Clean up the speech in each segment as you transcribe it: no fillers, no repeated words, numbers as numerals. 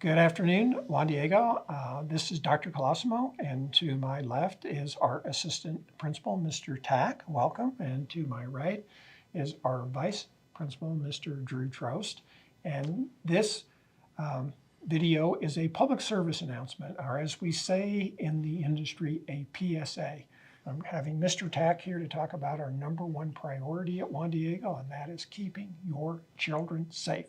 Good afternoon, Juan Diego. This is Dr. Colosimo, and to my left is our assistant principal, Mr. Tack. Welcome. And to my right is our vice principal, Mr. Trost. And this video is a public service announcement, or as we say in the industry, a PSA. I'm having Mr. Tack here to talk about our #1 priority at Juan Diego, and that is keeping your children safe.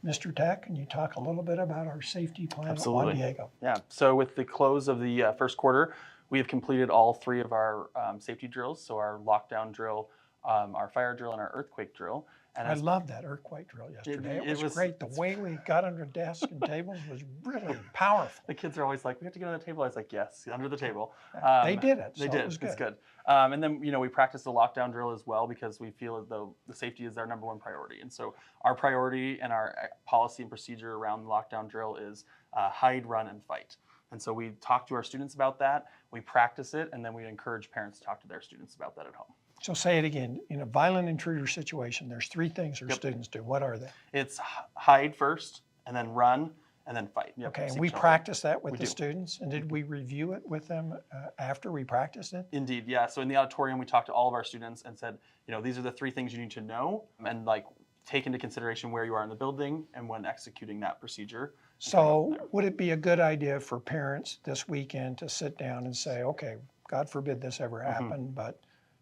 Mr. Tack, can you talk a little bit about our safety plan at Juan Diego? Yeah, so with the close of the first quarter, we have completed all 3 of our safety drills. So our lockdown drill, our fire drill, and our earthquake drill. And I loved that earthquake drill yesterday. It was great. The way we got under desks and tables was really powerful. The kids are always like, we have to get under the table. I was like, yes, under the table. They did it. They so did. It was good. It's good. And then, we practiced the lockdown drill as well because we feel as though the safety is our #1 priority. And so our priority and our policy and procedure around the lockdown drill is hide, run, and fight. And so we talk to our students about that, we practice it, and then we encourage parents to talk to their students about that at home. So say it again. In a violent intruder situation, there's 3 things our students do. What are they? It's hide first, and then run, and then fight. Okay, and we practice that with the students, and did we review it with them after we practiced it? Indeed, yeah. So in the auditorium, we talked to all of our students and said, these are the 3 things you need to know, and take into consideration where you are in the building and when executing that procedure. So would it be a good idea for parents this weekend to sit down and say, okay, God forbid this ever happened, but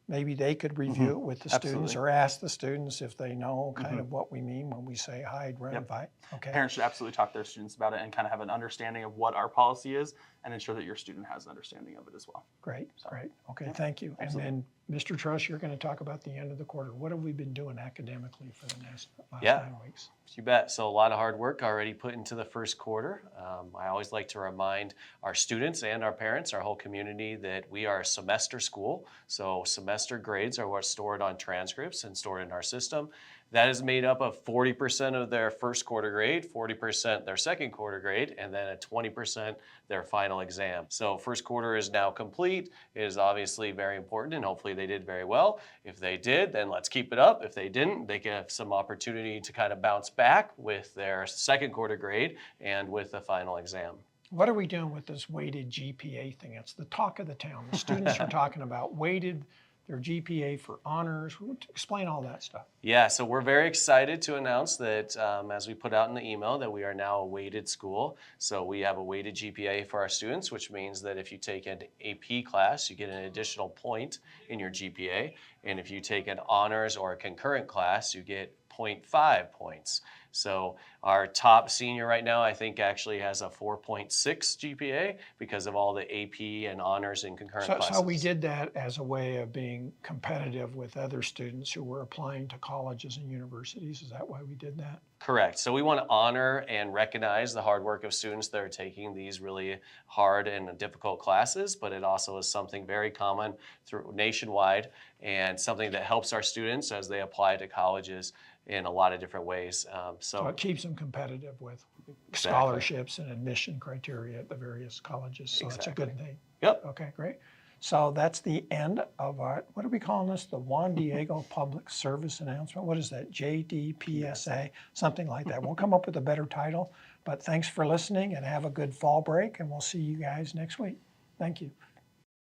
maybe they could review it with the students or ask the students if they know kind of what we mean when we say hide, run, and fight. Okay. Parents should absolutely talk to their students about it and kind of have an understanding of what our policy is and ensure that your student has an understanding of it as well. Great, great. Okay, thank you. Absolutely. And then, Mr. Trost, you're going to talk about the end of the quarter. What have we been doing academically for the last 9 weeks? You bet. So a lot of hard work already put into the first quarter. I always like to remind our students and our parents, our whole community, that we are a semester school. So semester grades are what's stored on transcripts and stored in our system. That is made up of 40% of their first quarter grade, 40% their second quarter grade, and then 20% their final exam. So first quarter is now complete. It is obviously very important, and hopefully they did very well. If they did, then let's keep it up. If they didn't, they can have some opportunity to kind of bounce back with their second quarter grade and with the final exam. What are we doing with this weighted GPA thing? It's the talk of the town. The students are talking about weighted their GPA for honors. Explain all that stuff. Yeah, so we're very excited to announce that as we put out in the email that we are now a weighted school. So we have a weighted GPA for our students, which means that if you take an AP class, you get an additional point in your GPA. And if you take an honors or a concurrent class, you get 0.5 points. So our top senior right now, I think, actually has a 4.6 GPA because of all the AP and honors and concurrent classes. So we did that as a way of being competitive with other students who were applying to colleges and universities. Is that why we did that? Correct. So we want to honor and recognize the hard work of students that are taking these really hard and difficult classes, but it also is something very common through nationwide and something that helps our students as they apply to colleges in a lot of different ways. So it keeps them competitive with scholarships and admission criteria at the various colleges. So it's a good thing. Yep. Okay, great. So that's the end of our, what are we calling this? The Juan Diego Public Service Announcement. What is that? JDPSA, something like that. We'll come up with a better title, but thanks for listening and have a good fall break, and we'll see you guys next week. Thank you.